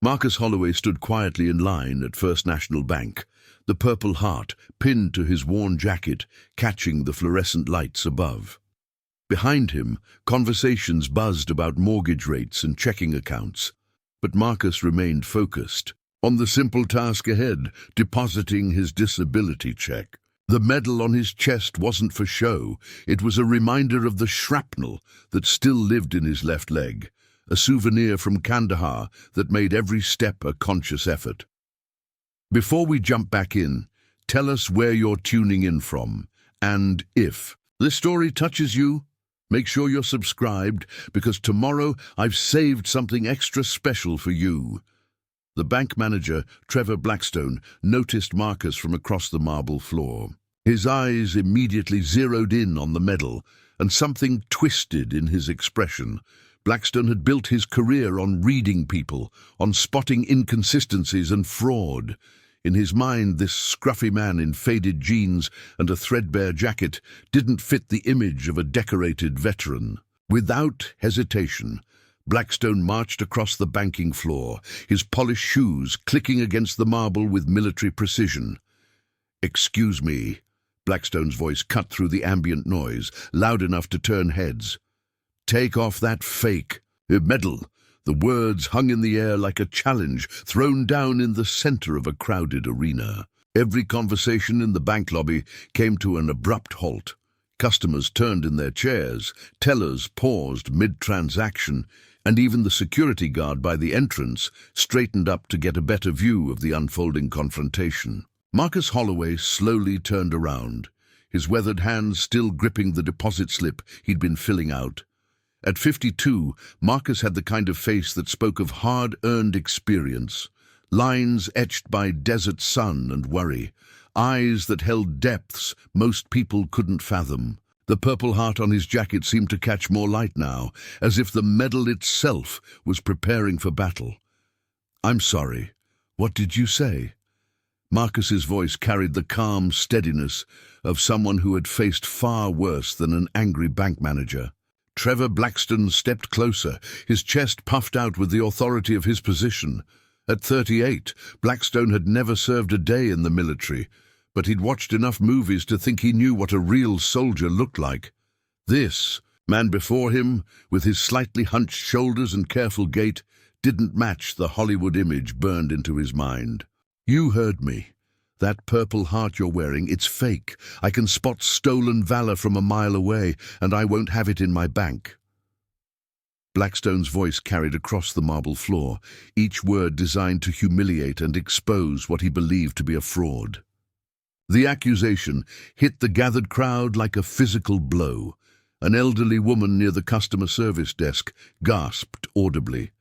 Marcus Holloway stood quietly in line at First National Bank, the Purple Heart pinned to his worn jacket, catching the fluorescent lights above. Behind him, conversations buzzed about mortgage rates and checking accounts, but Marcus remained focused on the simple task ahead, depositing his disability check. The medal on his chest wasn't for show. It was a reminder of the shrapnel that still lived in his left leg, a souvenir from Kandahar that made every step a conscious effort. Before we jump back in, tell us where you're tuning in from, and if this story touches you, make sure you're subscribed, because tomorrow I've saved something extra special for you. The bank manager, Trevor Blackstone, noticed Marcus from across the marble floor. His eyes immediately zeroed in on the medal, and something twisted in his expression. Blackstone had built his career on reading people, on spotting inconsistencies and fraud. In his mind, this scruffy man in faded jeans and a threadbare jacket didn't fit the image of a decorated veteran. Without hesitation, Blackstone marched across the banking floor, his polished shoes clicking against the marble with military precision. "Excuse me," Blackstone's voice cut through the ambient noise, loud enough to turn heads. "Take off that fake medal." The words hung in the air like a challenge thrown down in the center of a crowded arena. Every conversation in the bank lobby came to an abrupt halt. Customers turned in their chairs, tellers paused mid-transaction, and even the security guard by the entrance straightened up to get a better view of the unfolding confrontation. Marcus Holloway slowly turned around, his weathered hands still gripping the deposit slip he'd been filling out. At 52, Marcus had the kind of face that spoke of hard-earned experience, lines etched by desert sun and worry, eyes that held depths most people couldn't fathom. The Purple Heart on his jacket seemed to catch more light now, as if the medal itself was preparing for battle. "I'm sorry. What did you say?" Marcus's voice carried the calm steadiness of someone who had faced far worse than an angry bank manager. Trevor Blackstone stepped closer, his chest puffed out with the authority of his position. At 38, Blackstone had never served a day in the military, but he'd watched enough movies to think he knew what a real soldier looked like. This man before him, with his slightly hunched shoulders and careful gait, didn't match the Hollywood image burned into his mind. "You heard me. That Purple Heart you're wearing, it's fake. I can spot stolen valor from a mile away, and I won't have it in my bank." Blackstone's voice carried across the marble floor, each word designed to humiliate and expose what he believed to be a fraud. The accusation hit the gathered crowd like a physical blow. An elderly woman near the customer service desk gasped audibly.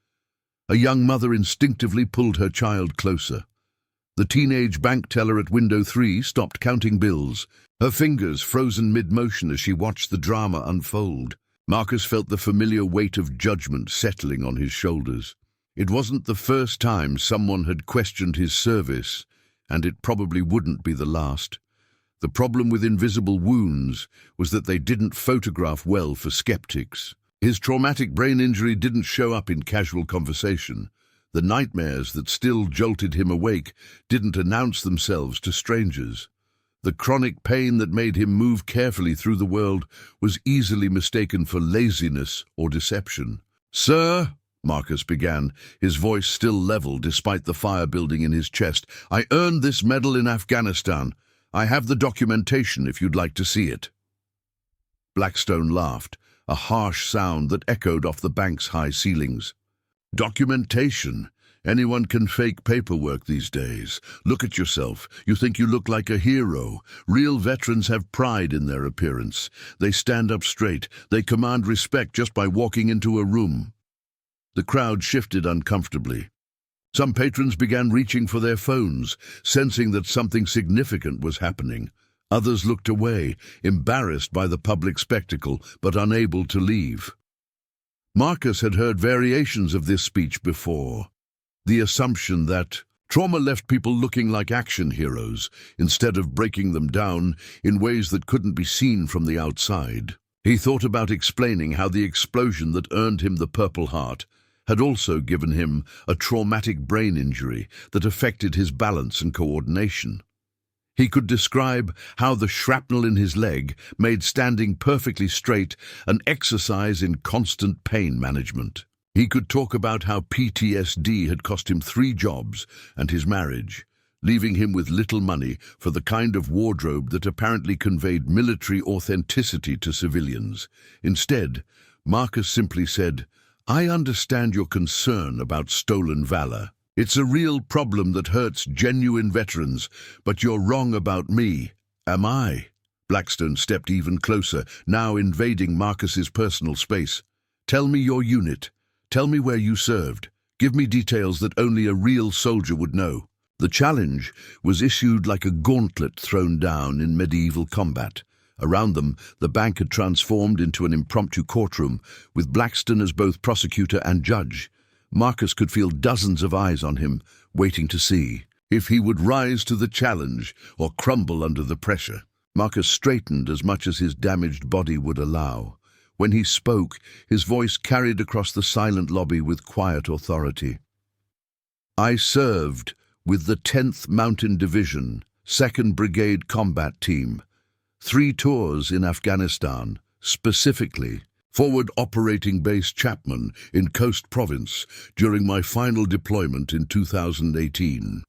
A young mother instinctively pulled her child closer. The teenage bank teller at window 3 stopped counting bills, her fingers frozen mid-motion as she watched the drama unfold. Marcus felt the familiar weight of judgment settling on his shoulders. It wasn't the first time someone had questioned his service, and it probably wouldn't be the last. The problem with invisible wounds was that they didn't photograph well for skeptics. His traumatic brain injury didn't show up in casual conversation. The nightmares that still jolted him awake didn't announce themselves to strangers. The chronic pain that made him move carefully through the world was easily mistaken for laziness or deception. "Sir," Marcus began, his voice still level despite the fire building in his chest, "I earned this medal in Afghanistan. I have the documentation if you'd like to see it." Blackstone laughed, a harsh sound that echoed off the bank's high ceilings. "Documentation? Anyone can fake paperwork these days. Look at yourself. You think you look like a hero. Real veterans have pride in their appearance. They stand up straight. They command respect just by walking into a room." The crowd shifted uncomfortably. Some patrons began reaching for their phones, sensing that something significant was happening. Others looked away, embarrassed by the public spectacle, but unable to leave. Marcus had heard variations of this speech before. The assumption that trauma left people looking like action heroes instead of breaking them down in ways that couldn't be seen from the outside. He thought about explaining how the explosion that earned him the Purple Heart had also given him a traumatic brain injury that affected his balance and coordination. He could describe how the shrapnel in his leg made standing perfectly straight an exercise in constant pain management. He could talk about how PTSD had cost him 3 jobs and his marriage, leaving him with little money for the kind of wardrobe that apparently conveyed military authenticity to civilians. Instead, Marcus simply said, "I understand your concern about stolen valor. It's a real problem that hurts genuine veterans, but you're wrong about me. Am I?" Blackstone stepped even closer, now invading Marcus's personal space. "Tell me your unit. Tell me where you served. Give me details that only a real soldier would know." The challenge was issued like a gauntlet thrown down in medieval combat. Around them, the bank had transformed into an impromptu courtroom, with Blackstone as both prosecutor and judge. Marcus could feel dozens of eyes on him, waiting to see if he would rise to the challenge or crumble under the pressure. Marcus straightened as much as his damaged body would allow. When he spoke, his voice carried across the silent lobby with quiet authority. "I served with the 10th Mountain Division, 2nd Brigade Combat Team. 3 tours in Afghanistan, specifically Forward Operating Base Chapman in Coast Province during my final deployment in 2018.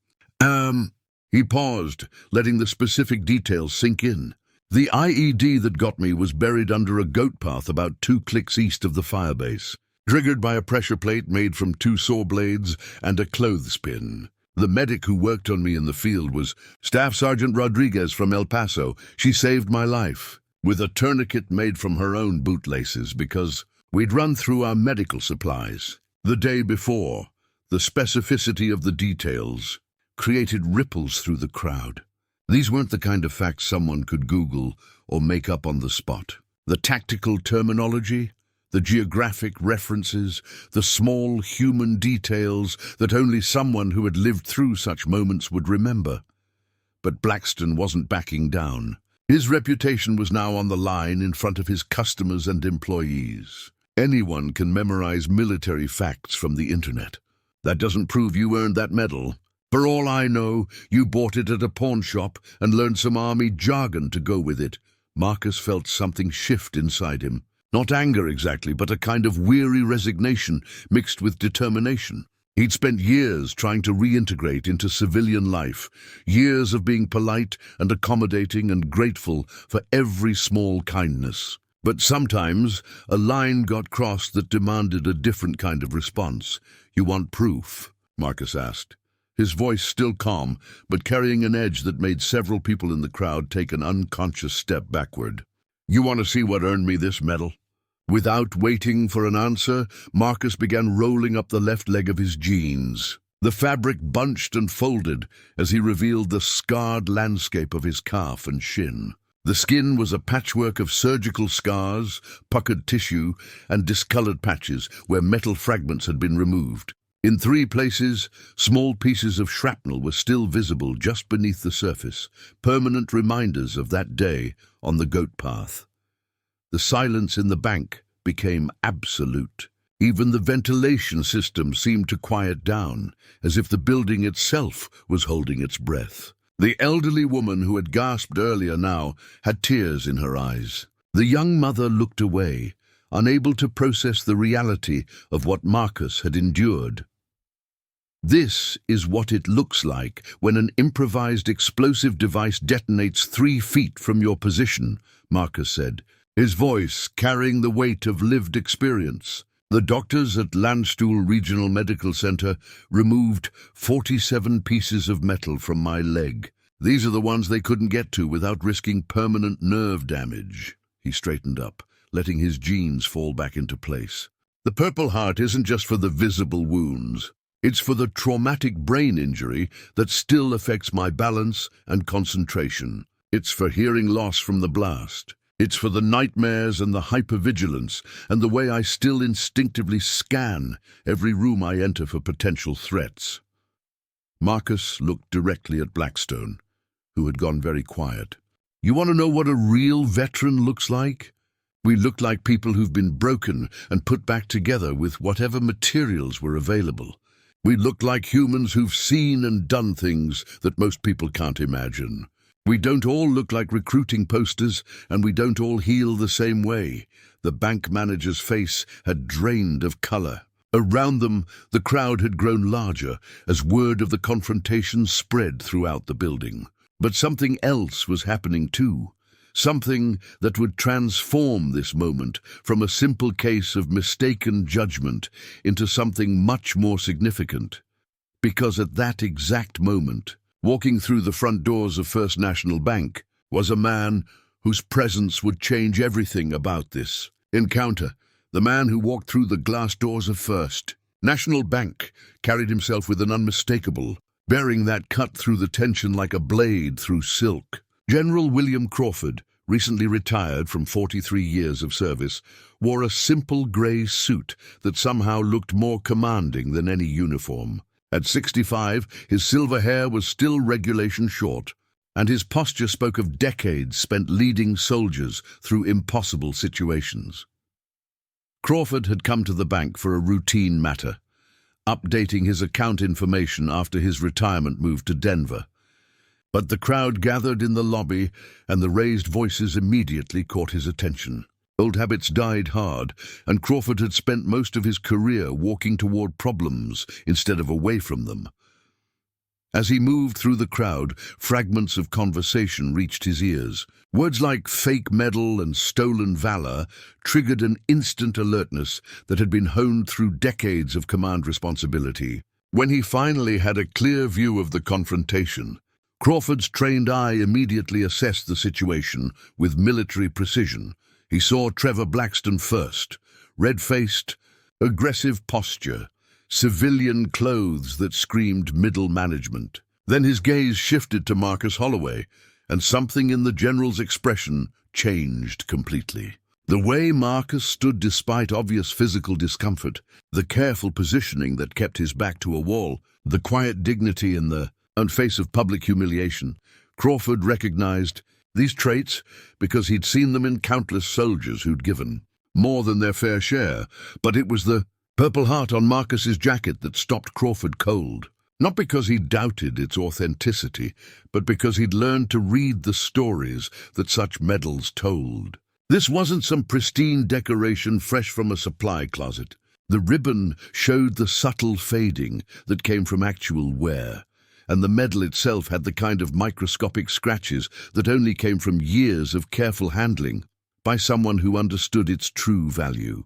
He paused, letting the specific details sink in. "The IED that got me was buried under a goat path about 2 clicks east of the firebase, triggered by a pressure plate made from 2 saw blades and a clothespin. The medic who worked on me in the field was Staff Sergeant Rodriguez from El Paso. She saved my life with a tourniquet made from her own bootlaces because we'd run through our medical supplies the day before." The specificity of the details created ripples through the crowd. These weren't the kind of facts someone could Google or make up on the spot. The tactical terminology, the geographic references, the small human details that only someone who had lived through such moments would remember. But Blackstone wasn't backing down. His reputation was now on the line in front of his customers and employees. Anyone can memorize military facts from the internet. That doesn't prove you earned that medal. For all I know, you bought it at a pawn shop and learned some army jargon to go with it. Marcus felt something shift inside him. Not anger exactly, but a kind of weary resignation mixed with determination. He'd spent years trying to reintegrate into civilian life, years of being polite and accommodating and grateful for every small kindness. But sometimes a line got crossed that demanded a different kind of response. "You want proof?" Marcus asked, his voice still calm, but carrying an edge that made several people in the crowd take an unconscious step backward. "You want to see what earned me this medal?" Without waiting for an answer, Marcus began rolling up the left leg of his jeans. The fabric bunched and folded as he revealed the scarred landscape of his calf and shin. The skin was a patchwork of surgical scars, puckered tissue, and discolored patches where metal fragments had been removed. In 3 places, small pieces of shrapnel were still visible just beneath the surface, permanent reminders of that day on the goat path. The silence in the bank became absolute. Even the ventilation system seemed to quiet down, as if the building itself was holding its breath. The elderly woman who had gasped earlier now had tears in her eyes. The young mother looked away, unable to process the reality of what Marcus had endured. "This is what it looks like when an improvised explosive device detonates 3 feet from your position," Marcus said, his voice carrying the weight of lived experience. "The doctors at Landstuhl Regional Medical Center removed 47 pieces of metal from my leg. These are the ones they couldn't get to without risking permanent nerve damage." He straightened up, letting his jeans fall back into place. "The Purple Heart isn't just for the visible wounds. It's for the traumatic brain injury that still affects my balance and concentration. It's for hearing loss from the blast. It's for the nightmares and the hypervigilance and the way I still instinctively scan every room I enter for potential threats." Marcus looked directly at Blackstone, who had gone very quiet. "You want to know what a real veteran looks like? We looked like people who've been broken and put back together with whatever materials were available. We looked like humans who've seen and done things that most people can't imagine. We don't all look like recruiting posters, and we don't all heal the same way. The bank manager's face had drained of color. Around them, the crowd had grown larger as word of the confrontation spread throughout the building. But something else was happening too. Something that would transform this moment from a simple case of mistaken judgment into something much more significant. Because at that exact moment, walking through the front doors of First National Bank, was a man whose presence would change everything about this encounter. The man who walked through the glass doors of First National Bank carried himself with an unmistakable, bearing that cut through the tension like a blade through silk. General William Crawford, recently retired from 43 years of service, wore a simple grey suit that somehow looked more commanding than any uniform. At 65, his silver hair was still regulation short, and his posture spoke of decades spent leading soldiers through impossible situations. Crawford had come to the bank for a routine matter, updating his account information after his retirement move to Denver. But the crowd gathered in the lobby, and the raised voices immediately caught his attention. Old habits died hard, and Crawford had spent most of his career walking toward problems instead of away from them. As he moved through the crowd, fragments of conversation reached his ears. Words like fake medal and stolen valor triggered an instant alertness that had been honed through decades of command responsibility. When he finally had a clear view of the confrontation, Crawford's trained eye immediately assessed the situation with military precision. He saw Trevor Blackstone first, red-faced, aggressive posture, civilian clothes that screamed middle management. Then his gaze shifted to Marcus Holloway, and something in the general's expression changed completely. The way Marcus stood despite obvious physical discomfort, the careful positioning that kept his back to a wall, the quiet dignity in the face of public humiliation. Crawford recognized these traits because he'd seen them in countless soldiers who'd given more than their fair share, but it was the Purple Heart on Marcus's jacket that stopped Crawford cold. Not because he doubted its authenticity, but because he'd learned to read the stories that such medals told. This wasn't some pristine decoration fresh from a supply closet. The ribbon showed the subtle fading that came from actual wear, and the medal itself had the kind of microscopic scratches that only came from years of careful handling by someone who understood its true value.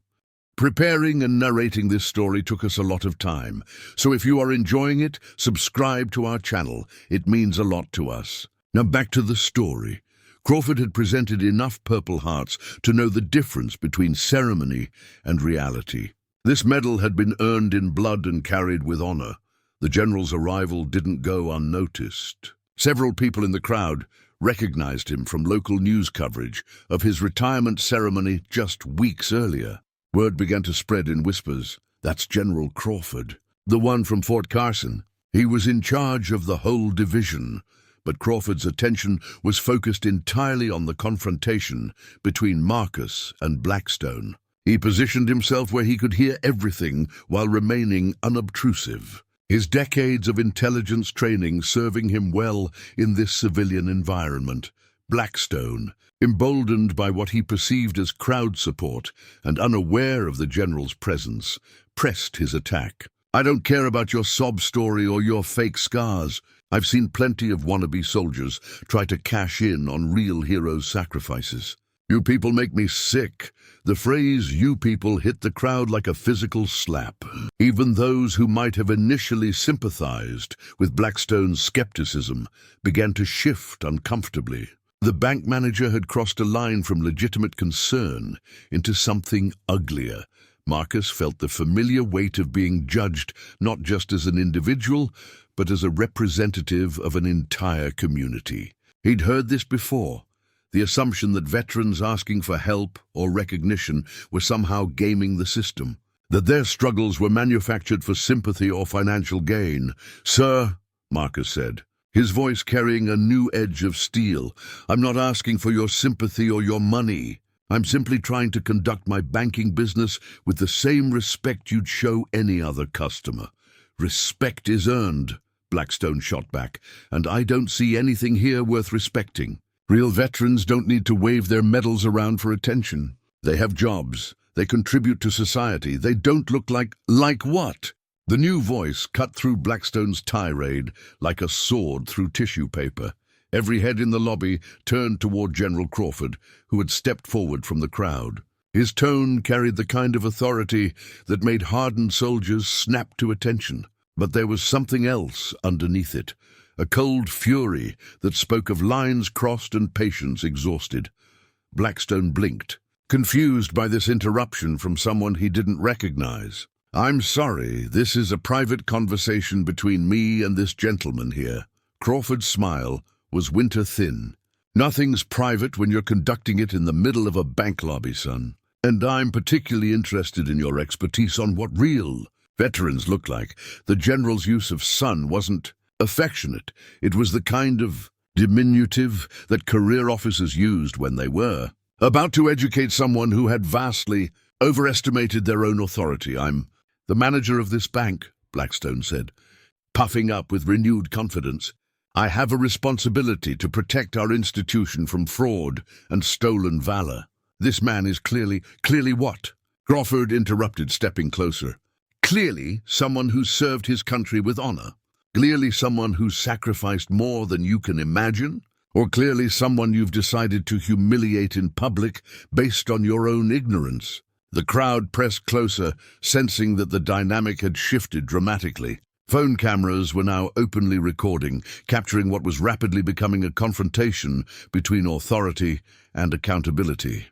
Preparing and narrating this story took us a lot of time, so if you are enjoying it, subscribe to our channel. It means a lot to us. Now back to the story. Crawford had presented enough Purple Hearts to know the difference between ceremony and reality. This medal had been earned in blood and carried with honor. The general's arrival didn't go unnoticed. Several people in the crowd recognized him from local news coverage of his retirement ceremony just weeks earlier. Word began to spread in whispers. That's General Crawford, the one from Fort Carson. He was in charge of the whole division, but Crawford's attention was focused entirely on the confrontation between Marcus and Blackstone. He positioned himself where he could hear everything while remaining unobtrusive, his decades of intelligence training serving him well in this civilian environment. Blackstone, emboldened by what he perceived as crowd support and unaware of the general's presence, pressed his attack. I don't care about your sob story or your fake scars. I've seen plenty of wannabe soldiers try to cash in on real heroes' sacrifices. You people make me sick. The phrase "you people" hit the crowd like a physical slap. Even those who might have initially sympathized with Blackstone's skepticism began to shift uncomfortably. The bank manager had crossed a line from legitimate concern into something uglier. Marcus felt the familiar weight of being judged not just as an individual, but as a representative of an entire community. He'd heard this before, the assumption that veterans asking for help or recognition were somehow gaming the system, that their struggles were manufactured for sympathy or financial gain. "Sir," Marcus said, his voice carrying a new edge of steel, "I'm not asking for your sympathy or your money. I'm simply trying to conduct my banking business with the same respect you'd show any other customer. Respect is earned, Blackstone shot back, and I don't see anything here worth respecting. Real veterans don't need to wave their medals around for attention. They have jobs. They contribute to society. They don't look like what? The new voice cut through Blackstone's tirade like a sword through tissue paper. Every head in the lobby turned toward General Crawford, who had stepped forward from the crowd. His tone carried the kind of authority that made hardened soldiers snap to attention. But there was something else underneath it, a cold fury that spoke of lines crossed and patience exhausted. Blackstone blinked, confused by this interruption from someone he didn't recognize. "I'm sorry, this is a private conversation between me and this gentleman here." Crawford's smile was winter thin. "Nothing's private when you're conducting it in the middle of a bank lobby, son. And I'm particularly interested in your expertise on what real veterans look like." The general's use of son wasn't affectionate. It was the kind of diminutive that career officers used when they were about to educate someone who had vastly overestimated their own authority. "I'm the manager of this bank," Blackstone said, puffing up with renewed confidence. "I have a responsibility to protect our institution from fraud and stolen valor." "This man is clearly what?" Crawford interrupted, stepping closer. "Clearly someone who served his country with honor. Clearly someone who's sacrificed more than you can imagine. Or clearly someone you've decided to humiliate in public based on your own ignorance." The crowd pressed closer, sensing that the dynamic had shifted dramatically. Phone cameras were now openly recording, capturing what was rapidly becoming a confrontation between authority and accountability.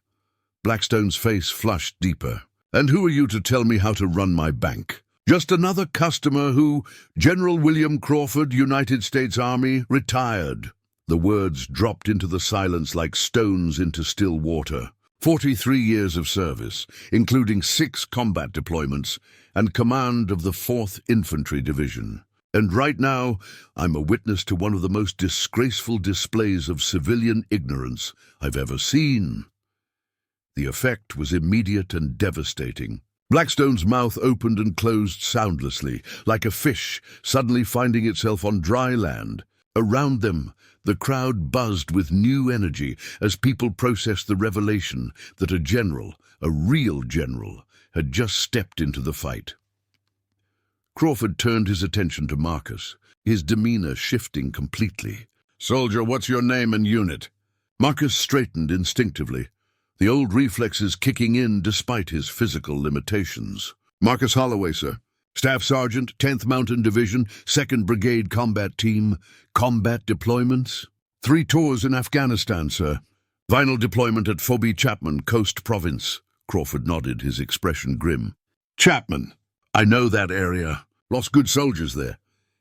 Blackstone's face flushed deeper. "And who are you to tell me how to run my bank? Just another customer who, General William Crawford, United States Army, retired." The words dropped into the silence like stones into still water. 43 years of service, including 6 combat deployments, and command of the 4th Infantry Division. And right now, I'm a witness to one of the most disgraceful displays of civilian ignorance I've ever seen. The effect was immediate and devastating. Blackstone's mouth opened and closed soundlessly, like a fish suddenly finding itself on dry land. Around them, the crowd buzzed with new energy as people processed the revelation that a general, a real general, had just stepped into the fight. Crawford turned his attention to Marcus, his demeanor shifting completely. "Soldier, what's your name and unit?" Marcus straightened instinctively, the old reflexes kicking in despite his physical limitations. "Marcus Holloway, sir. Staff Sergeant, 10th Mountain Division, 2nd Brigade Combat Team. Combat deployments? 3 tours in Afghanistan, sir. Final deployment at Phoebe Chapman, Coast Province." Crawford nodded, his expression grim. "Chapman. I know that area. Lost good soldiers there."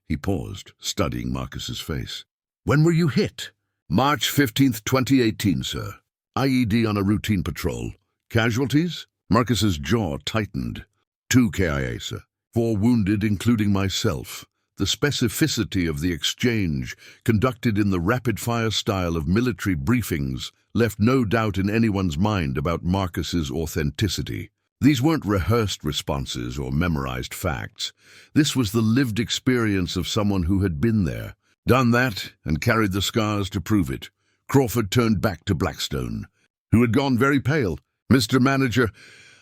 He paused, studying Marcus's face. "When were you hit?" "March 15th, 2018, sir. IED on a routine patrol. Casualties?" Marcus's jaw tightened. 2 KIA, sir. 4 wounded, including myself. The specificity of the exchange, conducted in the rapid-fire style of military briefings, left no doubt in anyone's mind about Marcus's authenticity. These weren't rehearsed responses or memorized facts. This was the lived experience of someone who had been there, done that, and carried the scars to prove it. Crawford turned back to Blackstone, who had gone very pale. "Mr. Manager,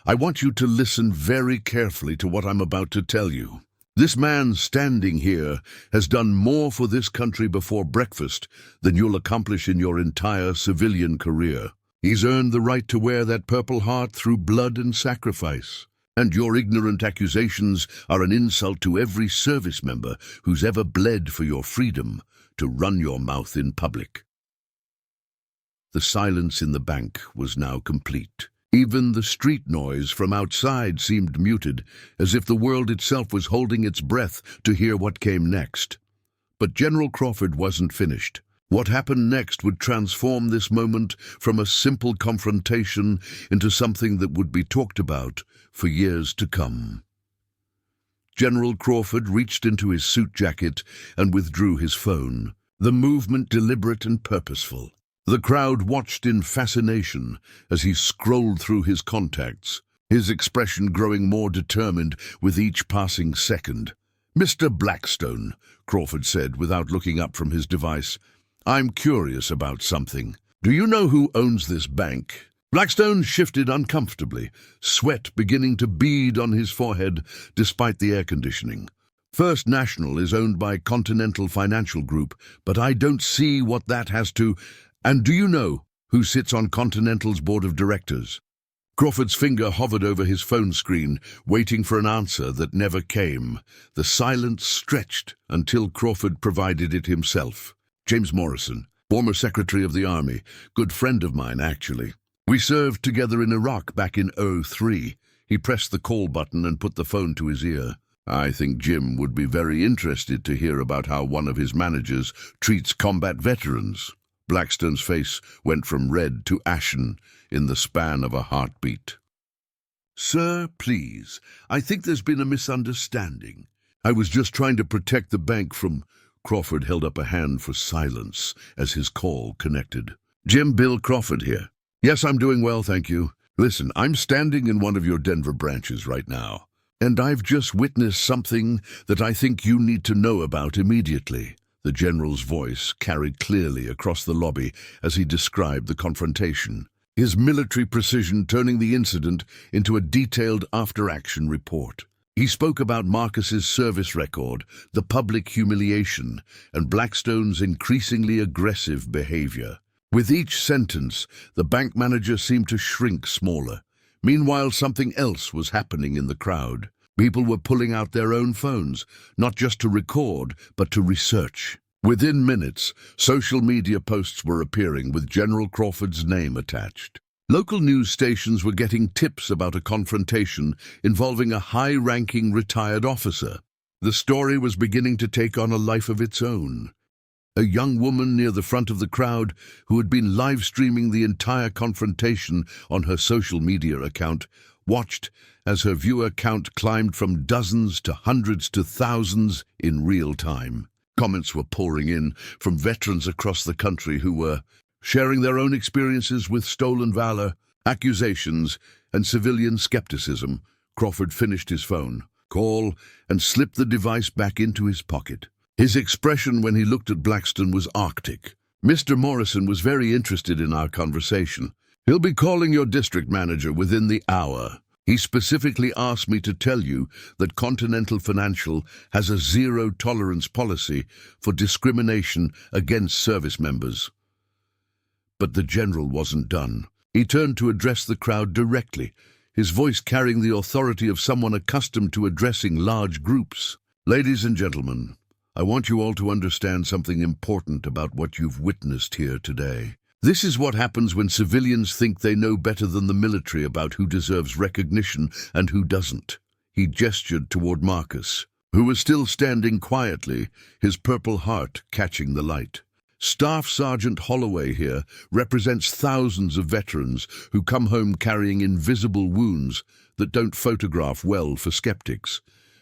I want you to listen very carefully to what I'm about to tell you. This man standing here has done more for this country before breakfast than you'll accomplish in your entire civilian career. He's earned the right to wear that Purple Heart through blood and sacrifice. And your ignorant accusations are an insult to every service member who's ever bled for your freedom to run your mouth in public." The silence in the bank was now complete. Even the street noise from outside seemed muted, as if the world itself was holding its breath to hear what came next. But General Crawford wasn't finished. What happened next would transform this moment from a simple confrontation into something that would be talked about for years to come. General Crawford reached into his suit jacket and withdrew his phone, the movement deliberate and purposeful. The crowd watched in fascination as he scrolled through his contacts, his expression growing more determined with each passing second. "Mr. Blackstone," Crawford said without looking up from his device, "I'm curious about something. Do you know who owns this bank?" Blackstone shifted uncomfortably, sweat beginning to bead on his forehead despite the air conditioning. "First National is owned by Continental Financial Group, but I don't see what that has to... And do you know who sits on Continental's board of directors?" Crawford's finger hovered over his phone screen, waiting for an answer that never came. The silence stretched until Crawford provided it himself. "James Morrison, former Secretary of the Army, good friend of mine, actually. We served together in Iraq back in '03. He pressed the call button and put the phone to his ear. "I think Jim would be very interested to hear about how one of his managers treats combat veterans." Blackstone's face went from red to ashen in the span of a heartbeat. "Sir, please, I think there's been a misunderstanding. I was just trying to protect the bank from..." Crawford held up a hand for silence as his call connected. "Jim, Bill Crawford here. Yes, I'm doing well, thank you. Listen, I'm standing in one of your Denver branches right now, and I've just witnessed something that I think you need to know about immediately." The general's voice carried clearly across the lobby as he described the confrontation, his military precision turning the incident into a detailed after-action report. He spoke about Marcus's service record, the public humiliation, and Blackstone's increasingly aggressive behavior. With each sentence, the bank manager seemed to shrink smaller. Meanwhile, something else was happening in the crowd. People were pulling out their own phones, not just to record, but to research. Within minutes, social media posts were appearing with General Crawford's name attached. Local news stations were getting tips about a confrontation involving a high-ranking retired officer. The story was beginning to take on a life of its own. A young woman near the front of the crowd, who had been live-streaming the entire confrontation on her social media account, watched as her viewer count climbed from dozens to hundreds to thousands in real time. Comments were pouring in from veterans across the country who were sharing their own experiences with stolen valor, accusations, and civilian skepticism. Crawford finished his phone call and slipped the device back into his pocket. His expression when he looked at Blackstone was arctic. "Mr. Morrison was very interested in our conversation. He'll be calling your district manager within the hour. He specifically asked me to tell you that Continental Financial has a zero-tolerance policy for discrimination against service members." But the general wasn't done. He turned to address the crowd directly, his voice carrying the authority of someone accustomed to addressing large groups. "Ladies and gentlemen, I want you all to understand something important about what you've witnessed here today. This is what happens when civilians think they know better than the military about who deserves recognition and who doesn't." He gestured toward Marcus, who was still standing quietly, his purple heart catching the light. "Staff Sergeant Holloway here represents thousands of veterans who come home carrying invisible wounds that don't photograph well for skeptics.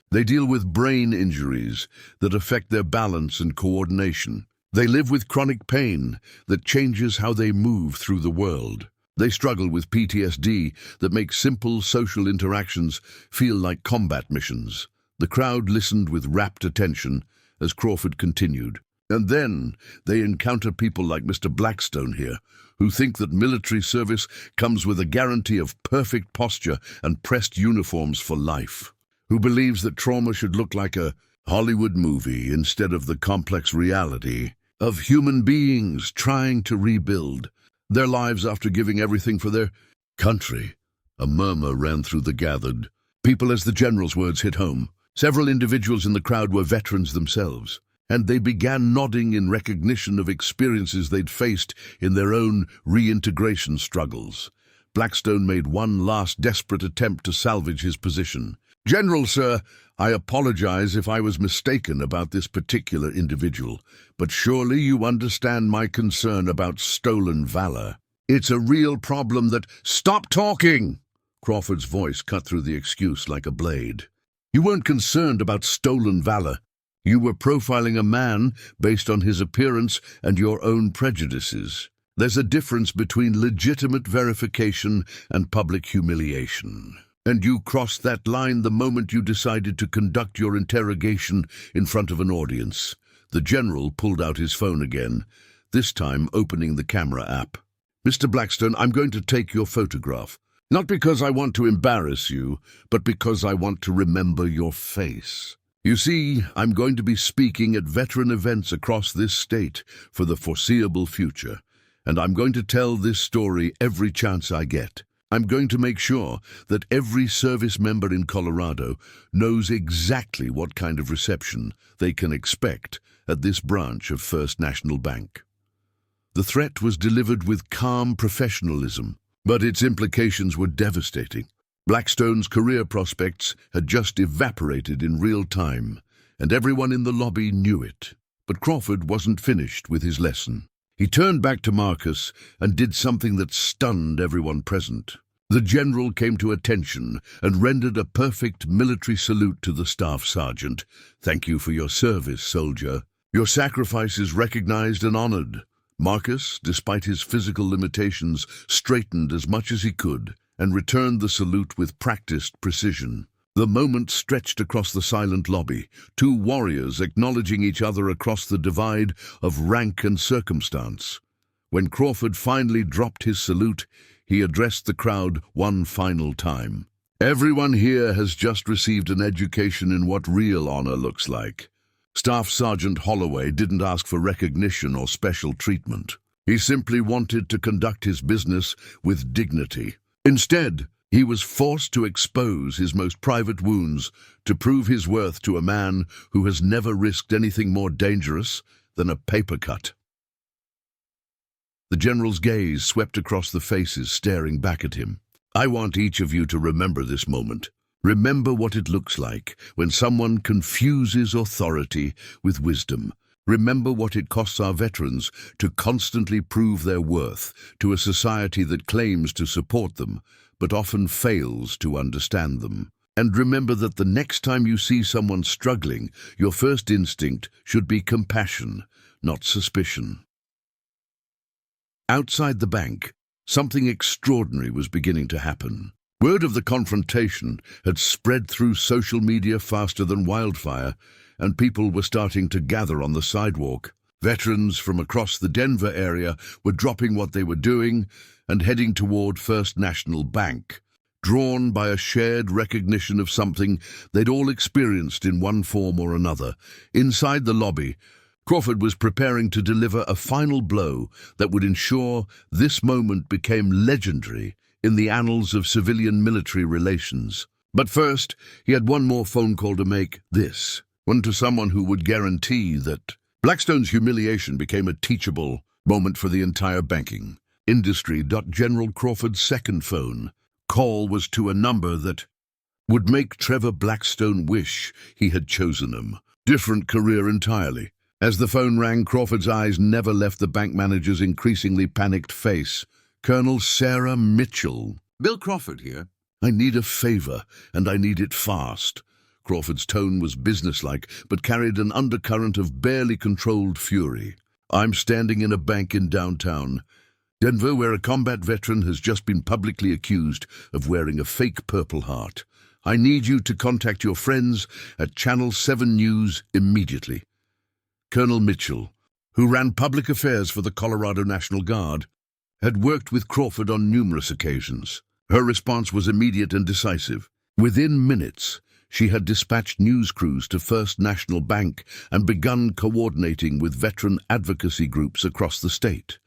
They deal with brain injuries that affect their balance and coordination. They live with chronic pain that changes how they move through the world. They struggle with PTSD that makes simple social interactions feel like combat missions." The crowd listened with rapt attention as Crawford continued. "And then they encounter people like Mr. Blackstone here, who think that military service comes with a guarantee of perfect posture and pressed uniforms for life, who believes that trauma should look like a Hollywood movie instead of the complex reality of human beings trying to rebuild their lives after giving everything for their country." A murmur ran through the gathered people as the general's words hit home. Several individuals in the crowd were veterans themselves, and they began nodding in recognition of experiences they'd faced in their own reintegration struggles. Blackstone made one last desperate attempt to salvage his position. "General, sir, I apologize if I was mistaken about this particular individual, but surely you understand my concern about stolen valor. It's a real problem that—" "Stop talking!" Crawford's voice cut through the excuse like a blade. "You weren't concerned about stolen valor. You were profiling a man based on his appearance and your own prejudices. There's a difference between legitimate verification and public humiliation. And you crossed that line the moment you decided to conduct your interrogation in front of an audience. The general pulled out his phone again, this time opening the camera app. Mr. Blackstone, I'm going to take your photograph. Not because I want to embarrass you, but because I want to remember your face. You see, I'm going to be speaking at veteran events across this state for the foreseeable future, and I'm going to tell this story every chance I get. I'm going to make sure that every service member in Colorado knows exactly what kind of reception they can expect at this branch of First National Bank. The threat was delivered with calm professionalism, but its implications were devastating. Blackstone's career prospects had just evaporated in real time, and everyone in the lobby knew it. But Crawford wasn't finished with his lesson. He turned back to Marcus and did something that stunned everyone present. The general came to attention and rendered a perfect military salute to the staff sergeant. "Thank you for your service, soldier. Your sacrifice is recognized and honored." Marcus, despite his physical limitations, straightened as much as he could and returned the salute with practiced precision. The moment stretched across the silent lobby, two warriors acknowledging each other across the divide of rank and circumstance. When Crawford finally dropped his salute, he addressed the crowd one final time. "Everyone here has just received an education in what real honor looks like." Staff Sergeant Holloway didn't ask for recognition or special treatment. He simply wanted to conduct his business with dignity. Instead, he was forced to expose his most private wounds to prove his worth to a man who has never risked anything more dangerous than a paper cut. The general's gaze swept across the faces staring back at him. "I want each of you to remember this moment. Remember what it looks like when someone confuses authority with wisdom. Remember what it costs our veterans to constantly prove their worth to a society that claims to support them, but often fails to understand them. And remember that the next time you see someone struggling, your first instinct should be compassion, not suspicion." Outside the bank, something extraordinary was beginning to happen. Word of the confrontation had spread through social media faster than wildfire, and people were starting to gather on the sidewalk. Veterans from across the Denver area were dropping what they were doing and heading toward First National Bank, drawn by a shared recognition of something they'd all experienced in one form or another. Inside the lobby, Crawford was preparing to deliver a final blow that would ensure this moment became legendary in the annals of civilian-military relations. But first, he had one more phone call to make, this one to someone who would guarantee that Blackstone's humiliation became a teachable moment for the entire banking industry. General Crawford's second phone call was to a number that would make Trevor Blackstone wish he had chosen him. Different career entirely. As the phone rang, Crawford's eyes never left the bank manager's increasingly panicked face. "Colonel Sarah Mitchell." "Bill Crawford here." "I need a favor, and I need it fast." Crawford's tone was businesslike, but carried an undercurrent of barely controlled fury. "I'm standing in a bank in downtown Denver where a combat veteran has just been publicly accused of wearing a fake Purple Heart. I need you to contact your friends at Channel 7 News immediately." Colonel Mitchell, who ran public affairs for the Colorado National Guard, had worked with Crawford on numerous occasions. Her response was immediate and decisive. Within minutes, she had dispatched news crews to First National Bank and begun coordinating with veteran advocacy groups across the state.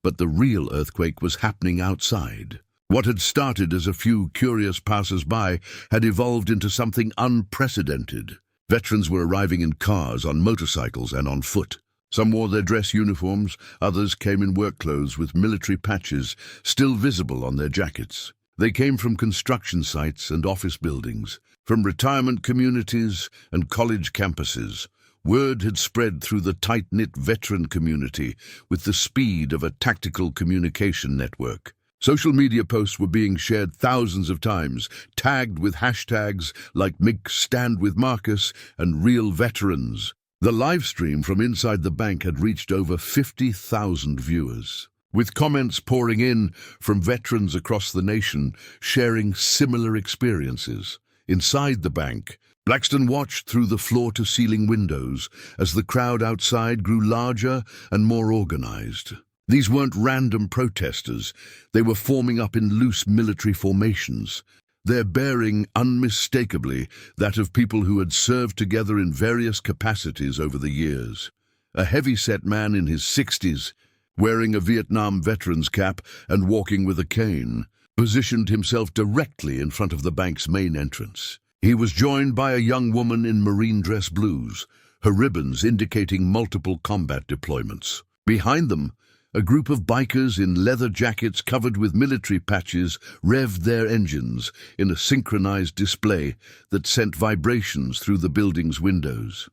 But the real earthquake was happening outside. What had started as a few curious passers-by had evolved into something unprecedented. Veterans were arriving in cars, on motorcycles, and on foot. Some wore their dress uniforms, others came in work clothes with military patches still visible on their jackets. They came from construction sites and office buildings, from retirement communities and college campuses. Word had spread through the tight-knit veteran community with the speed of a tactical communication network. Social media posts were being shared thousands of times, tagged with hashtags like #McStandWithMarcus and Real Veterans. The live stream from inside the bank had reached over 50,000 viewers. with comments pouring in from veterans across the nation sharing similar experiences. Inside the bank, Blackstone watched through the floor-to-ceiling windows as the crowd outside grew larger and more organized. These weren't random protesters. They were forming up in loose military formations, their bearing unmistakably that of people who had served together in various capacities over the years. A heavy-set man in his 60s, wearing a Vietnam veteran's cap and walking with a cane, positioned himself directly in front of the bank's main entrance. He was joined by a young woman in marine dress blues, her ribbons indicating multiple combat deployments. Behind them, a group of bikers in leather jackets covered with military patches revved their engines in a synchronized display that sent vibrations through the building's windows.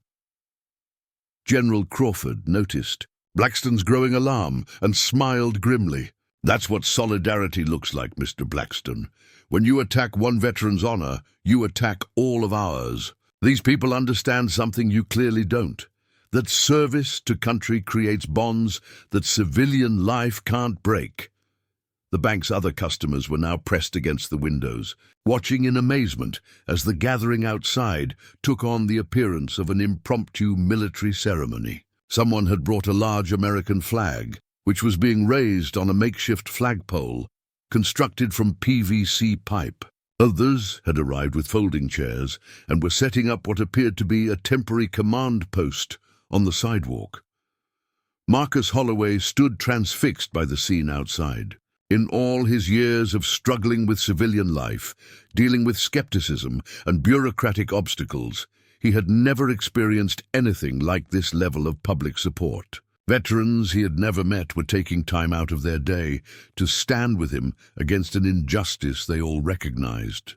General Crawford noticed Blackstone's growing alarm and smiled grimly. "That's what solidarity looks like, Mr. Blackstone. When you attack one veteran's honor, you attack all of ours. These people understand something you clearly don't, that service to country creates bonds that civilian life can't break." The bank's other customers were now pressed against the windows, watching in amazement as the gathering outside took on the appearance of an impromptu military ceremony. Someone had brought a large American flag, which was being raised on a makeshift flagpole constructed from PVC pipe. Others had arrived with folding chairs and were setting up what appeared to be a temporary command post on the sidewalk. Marcus Holloway stood transfixed by the scene outside. In all his years of struggling with civilian life, dealing with skepticism and bureaucratic obstacles, he had never experienced anything like this level of public support. Veterans he had never met were taking time out of their day to stand with him against an injustice they all recognized.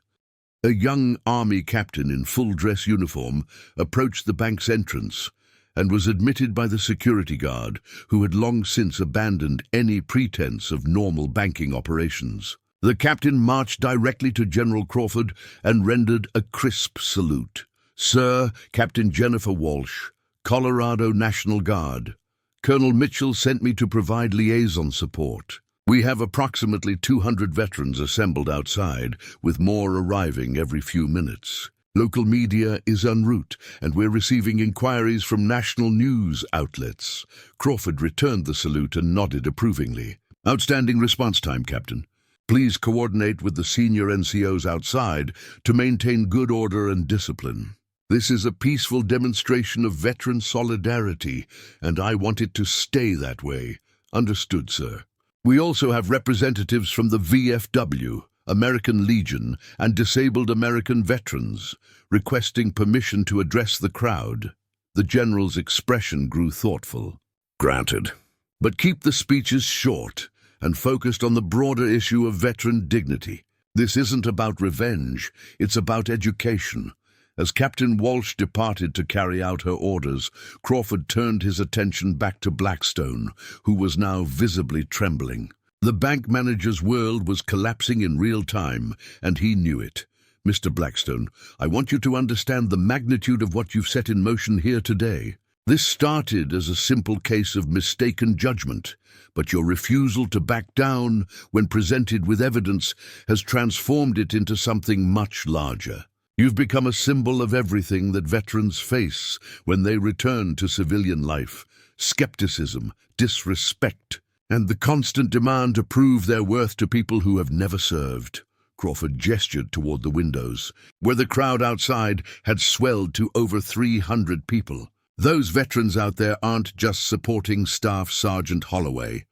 A young army captain in full-dress uniform approached the bank's entrance and was admitted by the security guard, who had long since abandoned any pretense of normal banking operations. The captain marched directly to General Crawford and rendered a crisp salute. "Sir, Captain Jennifer Walsh, Colorado National Guard. Colonel Mitchell sent me to provide liaison support. We have approximately 200 veterans assembled outside, with more arriving every few minutes. Local media is en route, and we're receiving inquiries from national news outlets." Crawford returned the salute and nodded approvingly. "Outstanding response time, Captain. Please coordinate with the senior NCOs outside to maintain good order and discipline. This is a peaceful demonstration of veteran solidarity, and I want it to stay that way." "Understood, sir." "We also have representatives from the VFW, American Legion, and Disabled American Veterans, requesting permission to address the crowd." The general's expression grew thoughtful. "Granted. But keep the speeches short and focused on the broader issue of veteran dignity. This isn't about revenge, it's about education." As Captain Walsh departed to carry out her orders, Crawford turned his attention back to Blackstone, who was now visibly trembling. The bank manager's world was collapsing in real time, and he knew it. "Mr. Blackstone, I want you to understand the magnitude of what you've set in motion here today. This started as a simple case of mistaken judgment, but your refusal to back down when presented with evidence has transformed it into something much larger. You've become a symbol of everything that veterans face when they return to civilian life: skepticism, disrespect, and the constant demand to prove their worth to people who have never served." Crawford gestured toward the windows, where the crowd outside had swelled to over 300 people. "Those veterans out there aren't just supporting Staff Sergeant Holloway.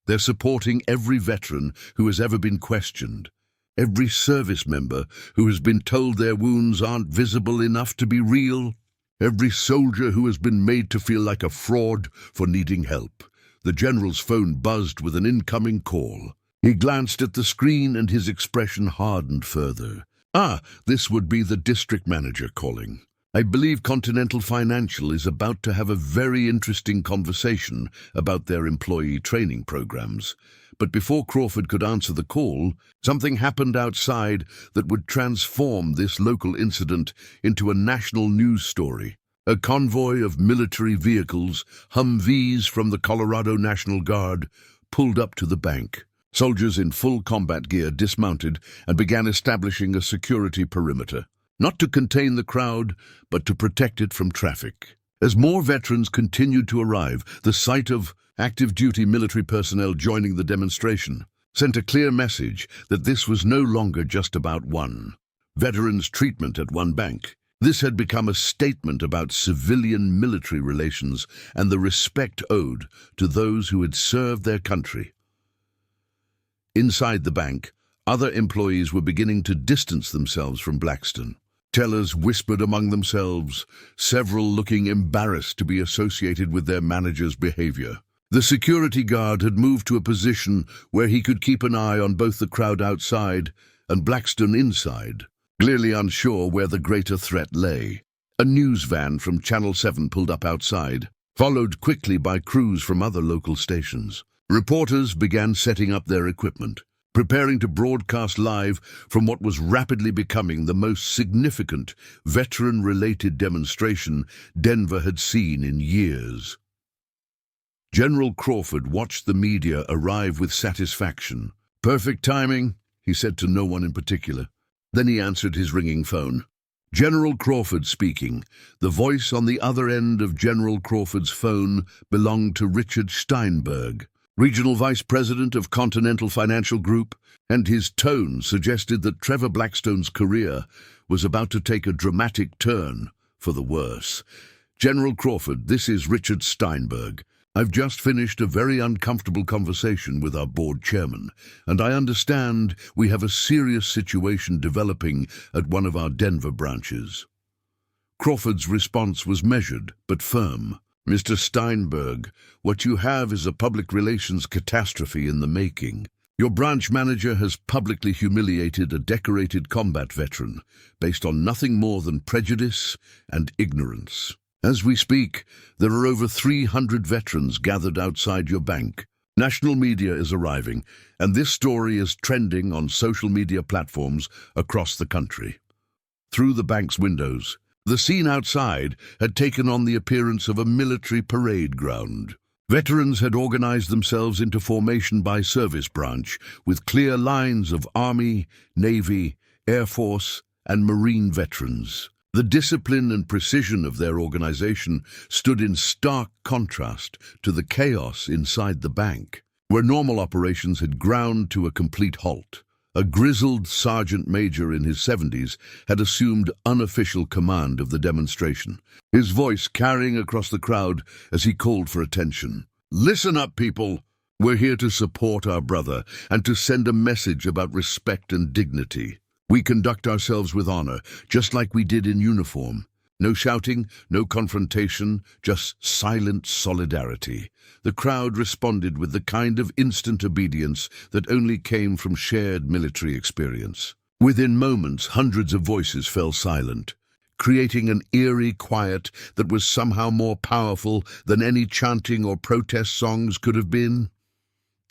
They're supporting every veteran who has ever been questioned, every service member who has been told their wounds aren't visible enough to be real, every soldier who has been made to feel like a fraud for needing help." The general's phone buzzed with an incoming call. He glanced at the screen and his expression hardened further. This would be the district manager calling. "I believe Continental Financial is about to have a very interesting conversation about their employee training programs." But before Crawford could answer the call, something happened outside that would transform this local incident into a national news story. A convoy of military vehicles, Humvees from the Colorado National Guard, pulled up to the bank. Soldiers in full combat gear dismounted and began establishing a security perimeter, not to contain the crowd, but to protect it from traffic. As more veterans continued to arrive, the sight of active-duty military personnel joining the demonstration sent a clear message that this was no longer just about one veteran's treatment at one bank. This had become a statement about civilian-military relations and the respect owed to those who had served their country. Inside the bank, other employees were beginning to distance themselves from Blackstone. Tellers whispered among themselves, several looking embarrassed to be associated with their manager's behavior. The security guard had moved to a position where he could keep an eye on both the crowd outside and Blackstone inside, clearly unsure where the greater threat lay. A news van from Channel 7 pulled up outside, followed quickly by crews from other local stations. Reporters began setting up their equipment, preparing to broadcast live from what was rapidly becoming the most significant veteran-related demonstration Denver had seen in years. General Crawford watched the media arrive with satisfaction. "Perfect timing," he said to no one in particular. Then he answered his ringing phone. General Crawford speaking. The voice on the other end of General Crawford's phone belonged to Richard Steinberg, Regional Vice President of Continental Financial Group, and his tone suggested that Trevor Blackstone's career was about to take a dramatic turn for the worse. "General Crawford, this is Richard Steinberg. I've just finished a very uncomfortable conversation with our board chairman, and I understand we have a serious situation developing at one of our Denver branches." Crawford's response was measured but firm. "Mr. Steinberg, what you have is a public relations catastrophe in the making. Your branch manager has publicly humiliated a decorated combat veteran based on nothing more than prejudice and ignorance. As we speak, there are over 300 veterans gathered outside your bank. National media is arriving, and this story is trending on social media platforms across the country." Through the bank's windows, the scene outside had taken on the appearance of a military parade ground. Veterans had organized themselves into formation by service branch, with clear lines of Army, Navy, Air Force, and Marine veterans. The discipline and precision of their organization stood in stark contrast to the chaos inside the bank, where normal operations had ground to a complete halt. A grizzled sergeant major in his 70s had assumed unofficial command of the demonstration, his voice carrying across the crowd as he called for attention. "Listen up, people. We're here to support our brother and to send a message about respect and dignity. We conduct ourselves with honor, just like we did in uniform. No shouting, no confrontation, just silent solidarity." The crowd responded with the kind of instant obedience that only came from shared military experience. Within moments, hundreds of voices fell silent, creating an eerie quiet that was somehow more powerful than any chanting or protest songs could have been.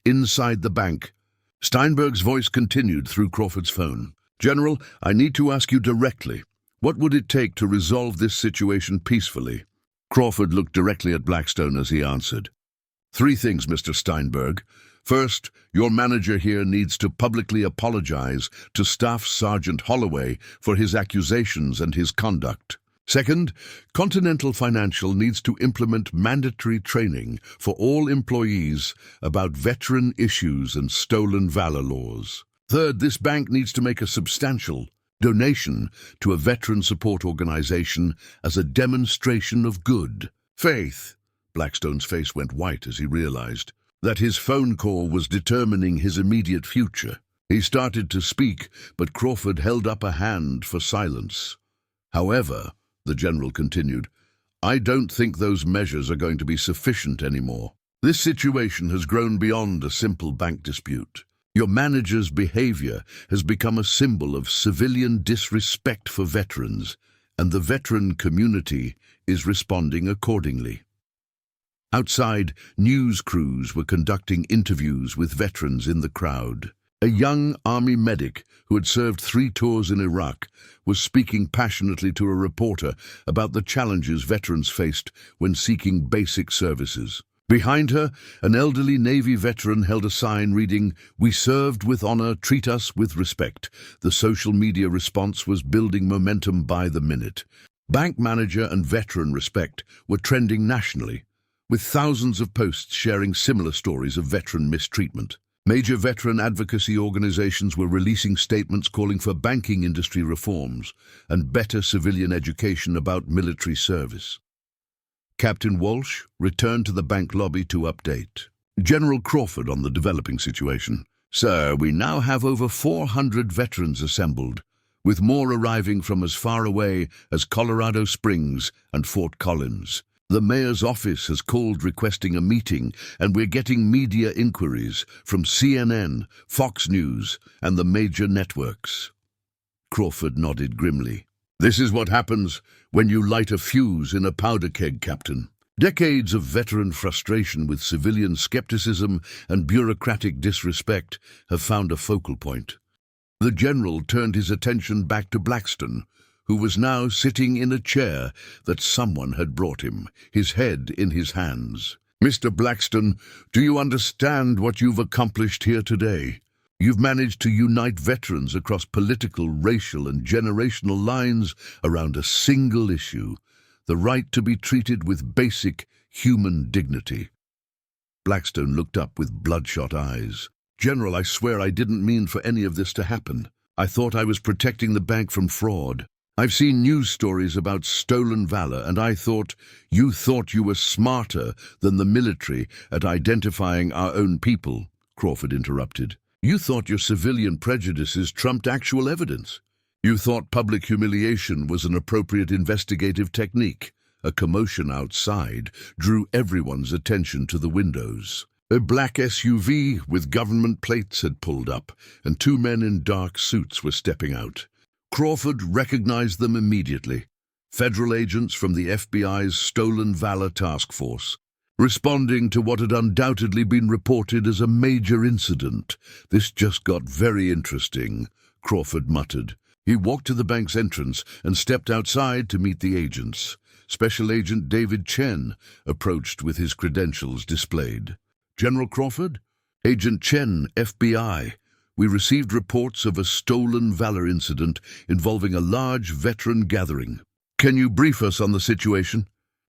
Inside the bank, Steinberg's voice continued through Crawford's phone. "General, I need to ask you directly. What would it take to resolve this situation peacefully?" Crawford looked directly at Blackstone as he answered. "Three things, Mr. Steinberg. First, your manager here needs to publicly apologize to Staff Sergeant Holloway for his accusations and his conduct. Second, Continental Financial needs to implement mandatory training for all employees about veteran issues and stolen valor laws. Third, this bank needs to make a substantial donation to a veteran support organization as a demonstration of good faith." Blackstone's face went white as he realized that his phone call was determining his immediate future. He started to speak, but Crawford held up a hand for silence. "However," the general continued, "I don't think those measures are going to be sufficient anymore. This situation has grown beyond a simple bank dispute. Your manager's behavior has become a symbol of civilian disrespect for veterans, and the veteran community is responding accordingly." Outside, news crews were conducting interviews with veterans in the crowd. A young Army medic who had served 3 tours in Iraq was speaking passionately to a reporter about the challenges veterans faced when seeking basic services. Behind her, an elderly Navy veteran held a sign reading, "We served with honor, treat us with respect." The social media response was building momentum by the minute. Bank manager and veteran respect were trending nationally, with thousands of posts sharing similar stories of veteran mistreatment. Major veteran advocacy organizations were releasing statements calling for banking industry reforms and better civilian education about military service. Captain Walsh returned to the bank lobby to update General Crawford on the developing situation. "Sir, we now have over 400 veterans assembled, with more arriving from as far away as Colorado Springs and Fort Collins. The mayor's office has called requesting a meeting, and we're getting media inquiries from CNN, Fox News, and the major networks." Crawford nodded grimly. "This is what happens when you light a fuse in a powder keg, Captain." Decades of veteran frustration with civilian skepticism and bureaucratic disrespect have found a focal point. The general turned his attention back to Blackstone, who was now sitting in a chair that someone had brought him, his head in his hands. "Mr. Blackstone, do you understand what you've accomplished here today? You've managed to unite veterans across political, racial, and generational lines around a single issue, the right to be treated with basic human dignity." Blackstone looked up with bloodshot eyes. "General, I swear I didn't mean for any of this to happen. I thought I was protecting the bank from fraud. I've seen news stories about stolen valor, and I thought you were smarter than the military at identifying our own people," Crawford interrupted. "You thought your civilian prejudices trumped actual evidence. You thought public humiliation was an appropriate investigative technique. A commotion outside drew everyone's attention to the windows. A black SUV with government plates had pulled up, and two men in dark suits were stepping out. Crawford recognized them immediately. Federal agents from the FBI's Stolen Valor Task Force, responding to what had undoubtedly been reported as a major incident. "This just got very interesting," Crawford muttered. He walked to the bank's entrance and stepped outside to meet the agents. Special Agent David Chen approached with his credentials displayed. "General Crawford?" "Agent Chen, FBI. We received reports of a stolen valor incident involving a large veteran gathering. Can you brief us on the situation?"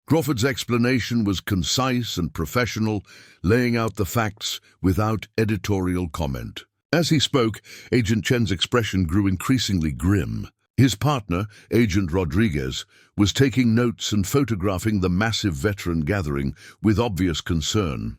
Crawford's explanation was concise and professional, laying out the facts without editorial comment. As he spoke, Agent Chen's expression grew increasingly grim. His partner, Agent Rodriguez, was taking notes and photographing the massive veteran gathering with obvious concern.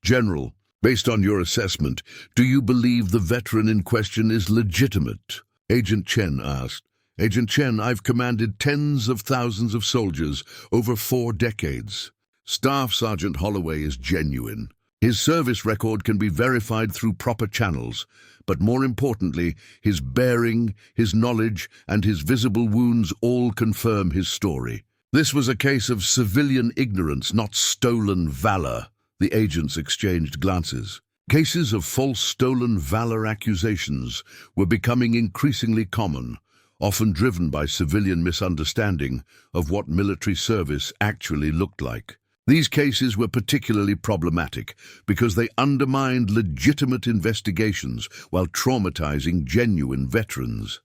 "General, based on your assessment, do you believe the veteran in question is legitimate?" Agent Chen asked. "Agent Chen, I've commanded tens of thousands of soldiers over 4 decades. Staff Sergeant Holloway is genuine. His service record can be verified through proper channels, but more importantly, his bearing, his knowledge, and his visible wounds all confirm his story. This was a case of civilian ignorance, not stolen valor." The agents exchanged glances. Cases of false stolen valor accusations were becoming increasingly common, often driven by civilian misunderstanding of what military service actually looked like. These cases were particularly problematic because they undermined legitimate investigations while traumatizing genuine veterans.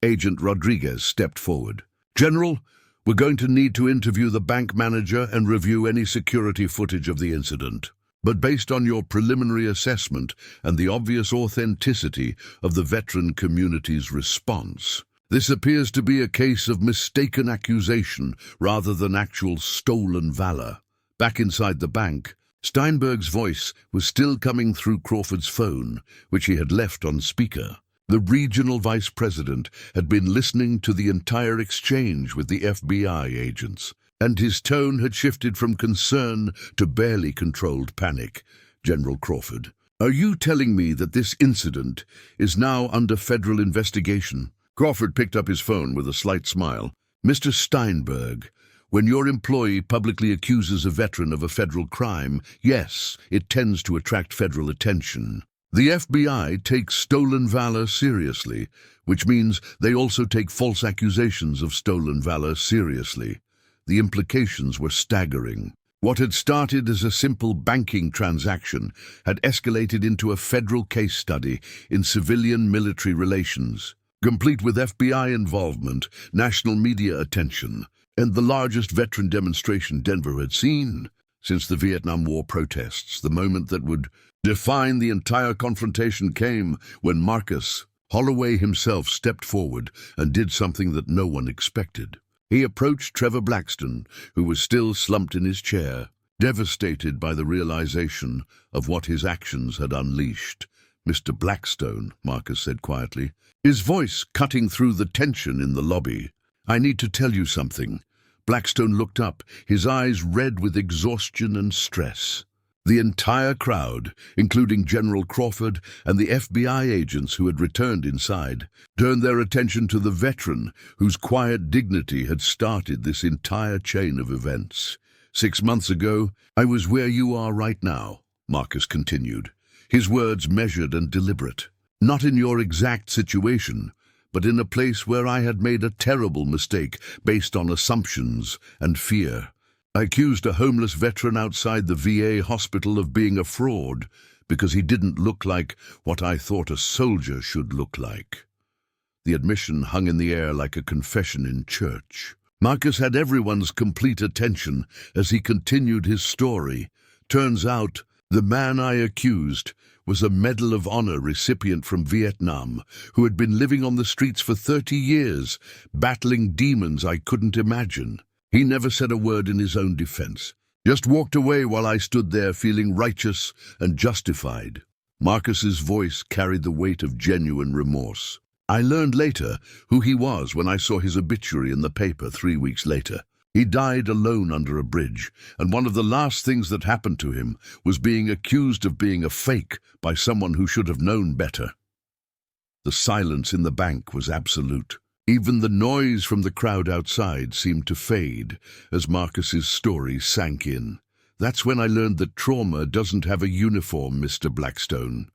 Agent Rodriguez stepped forward. "General, we're going to need to interview the bank manager and review any security footage of the incident. But based on your preliminary assessment and the obvious authenticity of the veteran community's response, this appears to be a case of mistaken accusation rather than actual stolen valor." Back inside the bank, Steinberg's voice was still coming through Crawford's phone, which he had left on speaker. The regional vice president had been listening to the entire exchange with the FBI agents, and his tone had shifted from concern to barely controlled panic. "General Crawford, are you telling me that this incident is now under federal investigation?" Crawford picked up his phone with a slight smile. "Mr. Steinberg, when your employee publicly accuses a veteran of a federal crime, yes, it tends to attract federal attention. The FBI takes stolen valor seriously, which means they also take false accusations of stolen valor seriously." The implications were staggering. What had started as a simple banking transaction had escalated into a federal case study in civilian-military relations, complete with FBI involvement, national media attention, and the largest veteran demonstration Denver had seen since the Vietnam War protests. The moment that would define the entire confrontation came when Marcus Holloway himself stepped forward and did something that no one expected. He approached Trevor Blackstone, who was still slumped in his chair, devastated by the realization of what his actions had unleashed. "Mr. Blackstone," Marcus said quietly, his voice cutting through the tension in the lobby, "I need to tell you something." Blackstone looked up, his eyes red with exhaustion and stress. The entire crowd, including General Crawford and the FBI agents who had returned inside, turned their attention to the veteran whose quiet dignity had started this entire chain of events. "6 months ago, I was where you are right now," Marcus continued, his words measured and deliberate. "Not in your exact situation, but in a place where I had made a terrible mistake based on assumptions and fear. I accused a homeless veteran outside the VA hospital of being a fraud because he didn't look like what I thought a soldier should look like." The admission hung in the air like a confession in church. Marcus had everyone's complete attention as he continued his story. "Turns out, the man I accused was a Medal of Honor recipient from Vietnam who had been living on the streets for 30 years, battling demons I couldn't imagine. He never said a word in his own defense, just walked away while I stood there feeling righteous and justified." Marcus's voice carried the weight of genuine remorse. "I learned later who he was when I saw his obituary in the paper 3 weeks later. He died alone under a bridge, and one of the last things that happened to him was being accused of being a fake by someone who should have known better." The silence in the bank was absolute. Even the noise from the crowd outside seemed to fade as Marcus's story sank in. "That's when I learned that trauma doesn't have a uniform, Mr. Blackstone.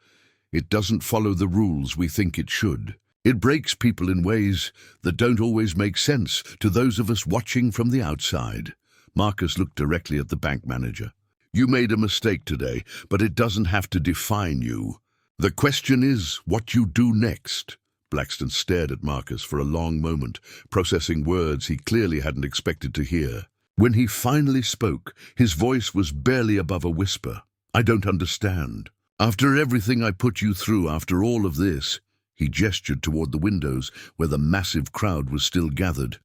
It doesn't follow the rules we think it should. It breaks people in ways that don't always make sense to those of us watching from the outside." Marcus looked directly at the bank manager. "You made a mistake today, but it doesn't have to define you. The question is what you do next." Blackstone stared at Marcus for a long moment, processing words he clearly hadn't expected to hear. When he finally spoke, his voice was barely above a whisper. "I don't understand. After everything I put you through, after all of this," he gestured toward the windows where the massive crowd was still gathered,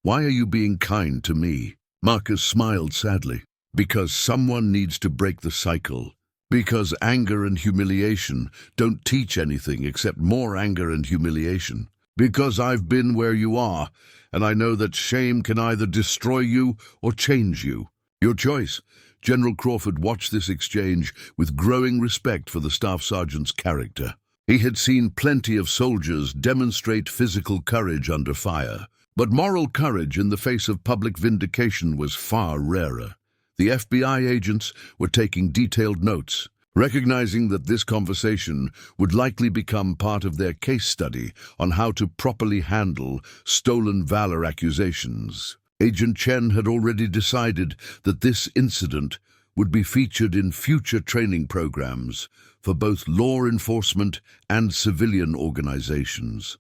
"why are you being kind to me?" Marcus smiled sadly. "Because someone needs to break the cycle. Because anger and humiliation don't teach anything except more anger and humiliation. Because I've been where you are, and I know that shame can either destroy you or change you. Your choice." General Crawford watched this exchange with growing respect for the staff sergeant's character. He had seen plenty of soldiers demonstrate physical courage under fire, but moral courage in the face of public vindication was far rarer. The FBI agents were taking detailed notes, recognizing that this conversation would likely become part of their case study on how to properly handle stolen valor accusations. Agent Chen had already decided that this incident would be featured in future training programs for both law enforcement and civilian organizations.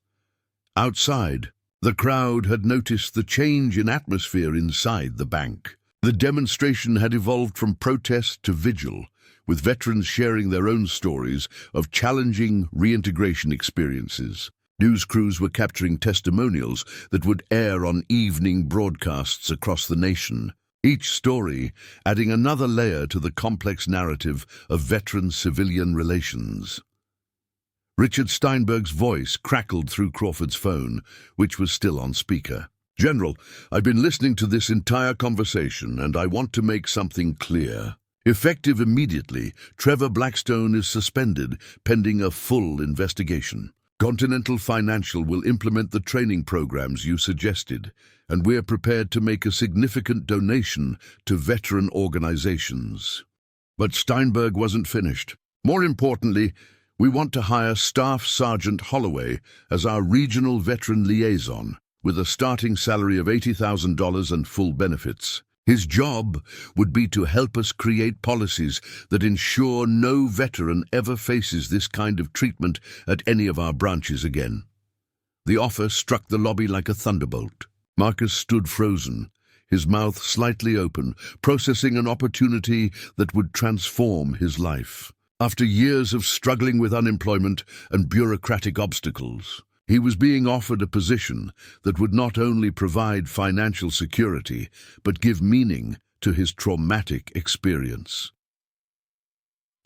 Outside, the crowd had noticed the change in atmosphere inside the bank. The demonstration had evolved from protest to vigil, with veterans sharing their own stories of challenging reintegration experiences. News crews were capturing testimonials that would air on evening broadcasts across the nation, each story adding another layer to the complex narrative of veteran-civilian relations. Richard Steinberg's voice crackled through Crawford's phone, which was still on speaker. "General, I've been listening to this entire conversation, and I want to make something clear. Effective immediately, Trevor Blackstone is suspended pending a full investigation. Continental Financial will implement the training programs you suggested, and we're prepared to make a significant donation to veteran organizations." But Steinberg wasn't finished. "More importantly, we want to hire Staff Sergeant Holloway as our regional veteran liaison, with a starting salary of $80,000 and full benefits. His job would be to help us create policies that ensure no veteran ever faces this kind of treatment at any of our branches again. The offer struck the lobby like a thunderbolt. Marcus stood frozen, his mouth slightly open, processing an opportunity that would transform his life. After years of struggling with unemployment and bureaucratic obstacles, he was being offered a position that would not only provide financial security, but give meaning to his traumatic experience.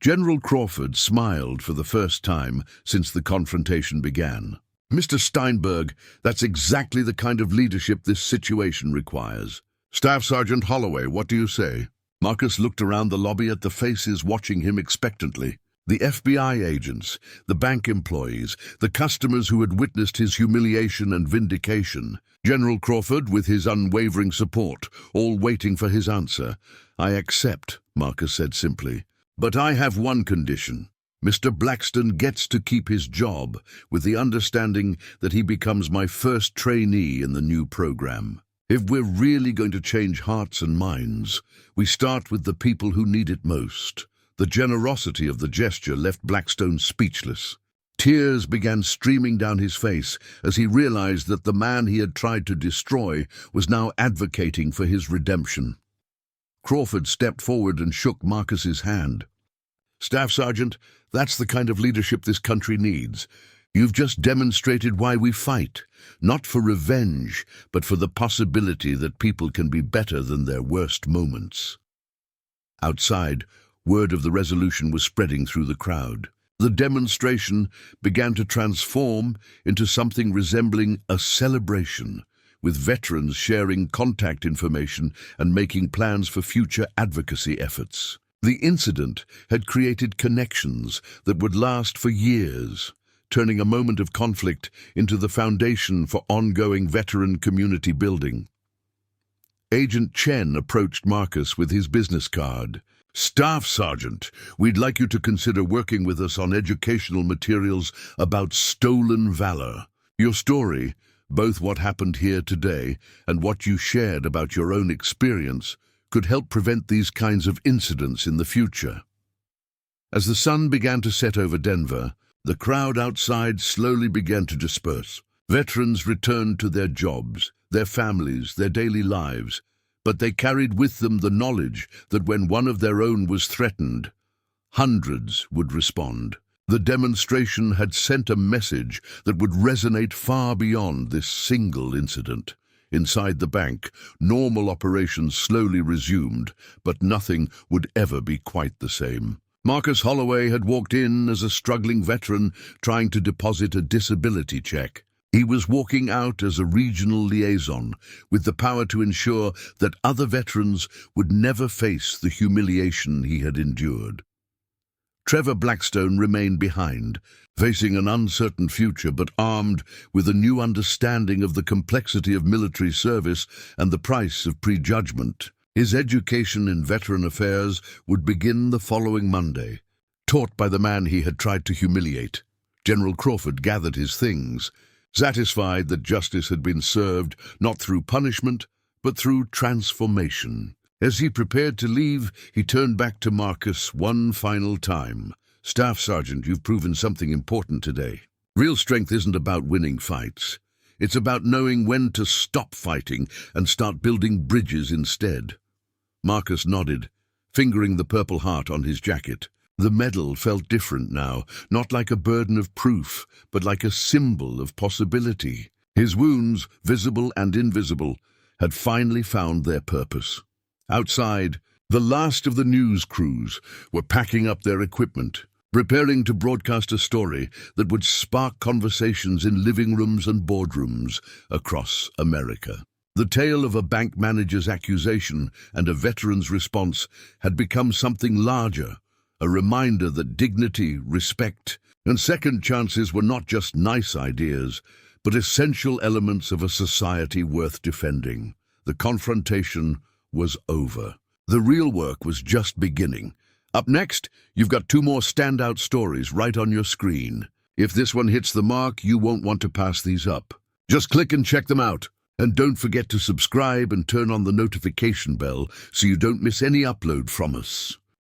General Crawford smiled for the first time since the confrontation began. "Mr. Steinberg, that's exactly the kind of leadership this situation requires. Staff Sergeant Holloway, what do you say?" Marcus looked around the lobby at the faces watching him expectantly. The FBI agents, the bank employees, the customers who had witnessed his humiliation and vindication. General Crawford, with his unwavering support, all waiting for his answer. "I accept," Marcus said simply. "But I have one condition. Mr. Blackstone gets to keep his job, with the understanding that he becomes my first trainee in the new program. If we're really going to change hearts and minds, we start with the people who need it most." The generosity of the gesture left Blackstone speechless. Tears began streaming down his face as he realized that the man he had tried to destroy was now advocating for his redemption. Crawford stepped forward and shook Marcus's hand. "Staff Sergeant, that's the kind of leadership this country needs. You've just demonstrated why we fight, not for revenge, but for the possibility that people can be better than their worst moments." Outside, word of the resolution was spreading through the crowd. The demonstration began to transform into something resembling a celebration, with veterans sharing contact information and making plans for future advocacy efforts. The incident had created connections that would last for years, turning a moment of conflict into the foundation for ongoing veteran community building. Agent Chen approached Marcus with his business card. "Staff Sergeant, we'd like you to consider working with us on educational materials about stolen valor. Your story, both what happened here today and what you shared about your own experience, could help prevent these kinds of incidents in the future." As the sun began to set over Denver, the crowd outside slowly began to disperse. Veterans returned to their jobs, their families, their daily lives, but they carried with them the knowledge that when one of their own was threatened, hundreds would respond. The demonstration had sent a message that would resonate far beyond this single incident. Inside the bank, normal operations slowly resumed, but nothing would ever be quite the same. Marcus Holloway had walked in as a struggling veteran trying to deposit a disability check. He was walking out as a regional liaison, with the power to ensure that other veterans would never face the humiliation he had endured. Trevor Blackstone remained behind, facing an uncertain future but armed with a new understanding of the complexity of military service and the price of prejudgment. His education in veteran affairs would begin the following Monday, taught by the man he had tried to humiliate. General Crawford gathered his things, satisfied that justice had been served not through punishment, but through transformation. As he prepared to leave, he turned back to Marcus one final time. "Staff Sergeant, you've proven something important today. Real strength isn't about winning fights. It's about knowing when to stop fighting and start building bridges instead." Marcus nodded, fingering the Purple Heart on his jacket. The medal felt different now, not like a burden of proof, but like a symbol of possibility. His wounds, visible and invisible, had finally found their purpose. Outside, the last of the news crews were packing up their equipment, preparing to broadcast a story that would spark conversations in living rooms and boardrooms across America. The tale of a bank manager's accusation and a veteran's response had become something larger, a reminder that dignity, respect, and second chances were not just nice ideas, but essential elements of a society worth defending. The confrontation was over. The real work was just beginning. Up next, you've got 2 more standout stories right on your screen. If this one hits the mark, you won't want to pass these up. Just click and check them out. And don't forget to subscribe and turn on the notification bell so you don't miss any upload from us.